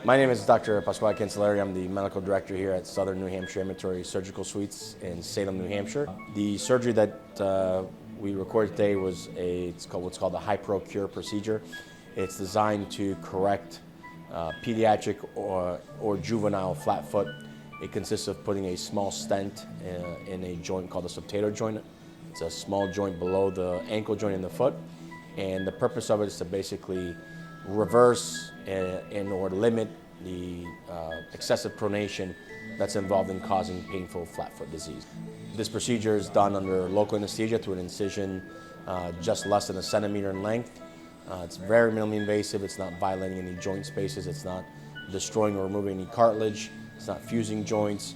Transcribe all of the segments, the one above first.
My name is Dr. Pasquale Cancilliere. I'm the medical director here at Southern New Hampshire Ambulatory Surgical Suites in Salem, New Hampshire. The surgery that we recorded today was what's called a HyPro-Cure procedure. It's designed to correct pediatric or juvenile flat foot. It consists of putting a small stent in a joint called the subtalar joint. It's a small joint below the ankle joint in the foot, and the purpose of it is to basically reverse or limit the excessive pronation that's involved in causing painful flat foot disease. This procedure is done under local anesthesia through an incision just less than 1 centimeter in length. It's very minimally invasive. It's not violating any joint spaces. It's not destroying or removing any cartilage. It's not fusing joints.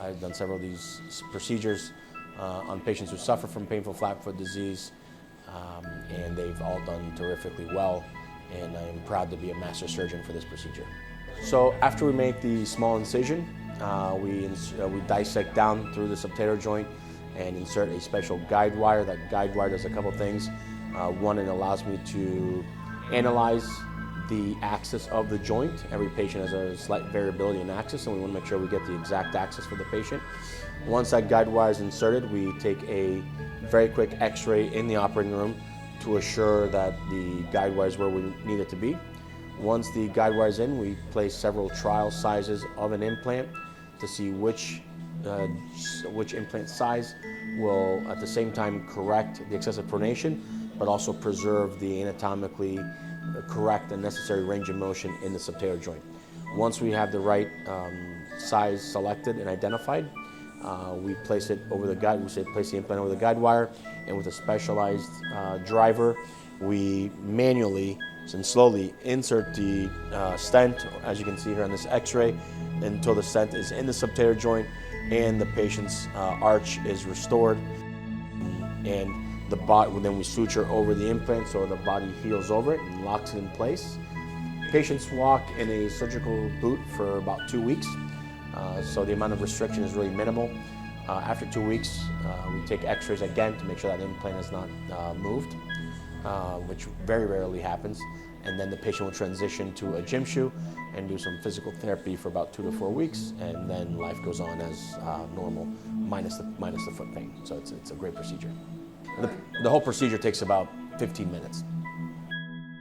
I've done several of these procedures on patients who suffer from painful flat foot disease, and they've all done terrifically well, and I'm proud to be a master surgeon for this procedure. So after we make the small incision, we dissect down through the subtalar joint and insert a special guide wire. That guide wire does a couple things. One, it allows me to analyze the axis of the joint. Every patient has a slight variability in axis, and we want to make sure we get the exact axis for the patient. Once that guide wire is inserted, we take a very quick x-ray in the operating room to assure that the guide wire is where we need it to be. Once the guide wire is in, we place several trial sizes of an implant to see which implant size will at the same time correct the excessive pronation, but also preserve the anatomically correct and necessary range of motion in the subtalar joint. Once we have the right size selected and identified, we place it over the guide. Place the implant over the guide wire, and with a specialized driver, we manually and slowly insert the stent, as you can see here on this X-ray, until the stent is in the subtalar joint and the patient's arch is restored. And then we suture over the implant so the body heals over it and locks it in place. Patients walk in a surgical boot for about 2 weeks, so the amount of restriction is really minimal. After 2 weeks, we take x-rays again to make sure that implant is not moved, which very rarely happens. And then the patient will transition to a gym shoe and do some physical therapy for about 2 to 4 weeks, and then life goes on as normal, minus the foot pain. So it's a great procedure. The whole procedure takes about 15 minutes.